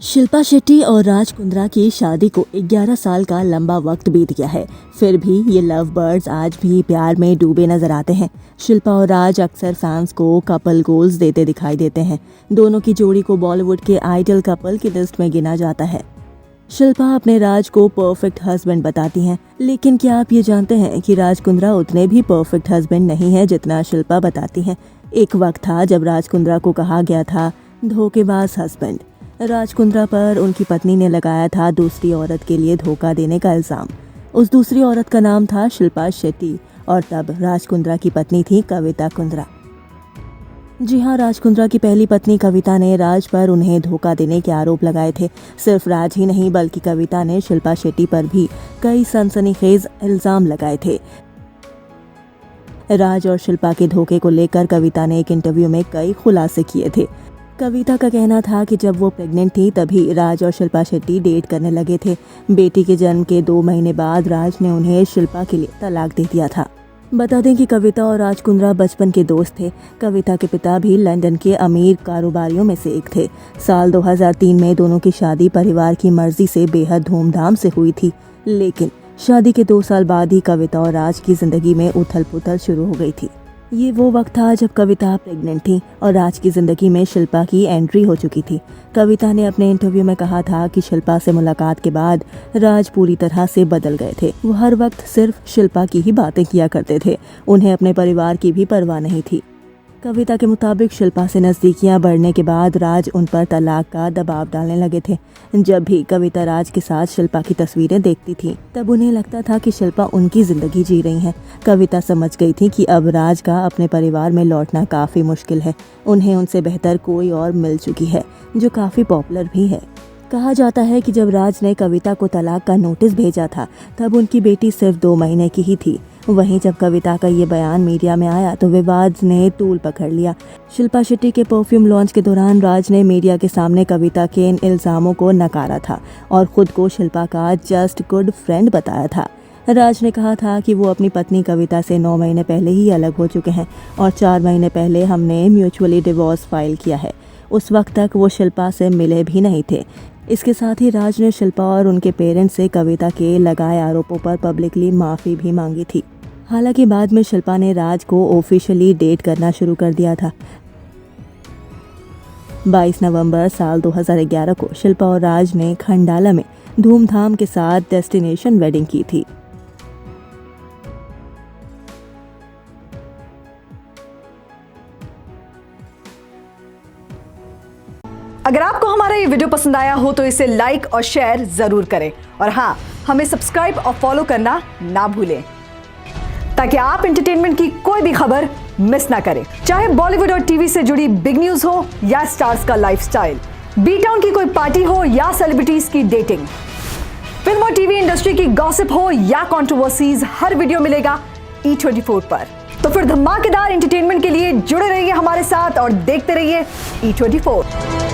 शिल्पा शेट्टी और राज कुंद्रा की शादी को 11 साल का लंबा वक्त बीत गया है। फिर भी ये लव बर्ड्स आज भी प्यार में डूबे नजर आते हैं। शिल्पा और राज अक्सर फैंस को कपल गोल्स देते दिखाई देते हैं। दोनों की जोड़ी को बॉलीवुड के आइडल कपल की लिस्ट में गिना जाता है। शिल्पा अपने राज को परफेक्ट हस्बैंड बताती हैं, लेकिन क्या आप ये जानते हैं कि राज कुंद्रा उतने भी परफेक्ट हस्बैंड नहीं है जितना शिल्पा बताती हैं। एक वक्त था जब राज कुंद्रा को कहा गया था धोखेबाज हस्बैंड। राज कुंद्रा पर उनकी पत्नी ने लगाया था दूसरी औरत के लिए धोखा देने का इल्जाम। उस दूसरी औरत का नाम था शिल्पा शेट्टी और तब राज कुंद्रा की पत्नी थी कविता कुंद्रा। जी हाँ, राज कुंद्रा की पहली पत्नी कविता ने राज पर उन्हें धोखा देने के आरोप लगाए थे। सिर्फ राज ही नहीं बल्कि कविता ने शिल्पा शेट्टी पर भी कई सनसनीखेज इल्जाम लगाए थे। राज और शिल्पा के धोखे को लेकर कविता ने एक इंटरव्यू में कई खुलासे किए थे। कविता का कहना था कि जब वो प्रेग्नेंट थी तभी राज और शिल्पा शेट्टी डेट करने लगे थे। बेटी के जन्म के 2 महीने बाद राज ने उन्हें शिल्पा के लिए तलाक दे दिया था। बता दें कि कविता और राज कुंद्रा बचपन के दोस्त थे। कविता के पिता भी लंदन के अमीर कारोबारियों में से एक थे। साल 2003 में दोनों की शादी परिवार की मर्जी से बेहद धूमधाम से हुई थी, लेकिन शादी के 2 साल बाद ही कविता और राज की जिंदगी में उथल पुथल शुरू हो गई थी। ये वो वक्त था जब कविता प्रेग्नेंट थी और राज की जिंदगी में शिल्पा की एंट्री हो चुकी थी। कविता ने अपने इंटरव्यू में कहा था कि शिल्पा से मुलाकात के बाद राज पूरी तरह से बदल गए थे। वो हर वक्त सिर्फ शिल्पा की ही बातें किया करते थे। उन्हें अपने परिवार की भी परवाह नहीं थी। कविता के मुताबिक शिल्पा से नज़दीकियां बढ़ने के बाद राज उन पर तलाक का दबाव डालने लगे थे। जब भी कविता राज के साथ शिल्पा की तस्वीरें देखती थी तब उन्हें लगता था कि शिल्पा उनकी ज़िंदगी जी रही हैं। कविता समझ गई थी कि अब राज का अपने परिवार में लौटना काफ़ी मुश्किल है। उन्हें उनसे बेहतर कोई और मिल चुकी है जो काफ़ी पॉपुलर भी है। कहा जाता है कि जब राज ने कविता को तलाक का नोटिस भेजा था तब उनकी बेटी सिर्फ 2 महीने की ही थी। वहीं जब कविता का ये बयान मीडिया में आया तो विवाद ने तूल पकड़ लिया। शिल्पा शेट्टी के परफ्यूम लॉन्च के दौरान राज ने मीडिया के सामने कविता के इन इल्जामों को नकारा था और खुद को शिल्पा का जस्ट गुड फ्रेंड बताया था। राज ने कहा था कि वो अपनी पत्नी कविता से 9 महीने पहले ही अलग हो चुके हैं और 4 महीने पहले हमने म्यूचुअली डिवोर्स फाइल किया है। उस वक्त तक वो शिल्पा से मिले भी नहीं थे। इसके साथ ही राज ने शिल्पा और उनके पेरेंट्स से कविता के लगाए आरोपों पर पब्लिकली माफ़ी भी मांगी थी। हालांकि बाद में शिल्पा ने राज को ऑफिशियली डेट करना शुरू कर दिया था। 22 नवंबर साल 2011 को शिल्पा और राज ने खंडाला में धूमधाम के साथ डेस्टिनेशन वेडिंग की थी। अगर आपको हमारा ये वीडियो पसंद आया हो तो इसे लाइक और शेयर जरूर करें और हाँ, हमें सब्सक्राइब और फॉलो करना ना भूलें ताकि आप एंटरटेनमेंट की कोई भी खबर मिस ना करें। चाहे बॉलीवुड और टीवी से जुड़ी बिग न्यूज हो या स्टार्स का लाइफस्टाइल, बी टाउन की कोई पार्टी हो या सेलिब्रिटीज की डेटिंग, फिल्म और टीवी इंडस्ट्री की गॉसिप हो या कंट्रोवर्सीज, हर वीडियो मिलेगा E24 पर। तो फिर धमाकेदार एंटरटेनमेंट के लिए जुड़े रहिए हमारे साथ और देखते रहिए E24।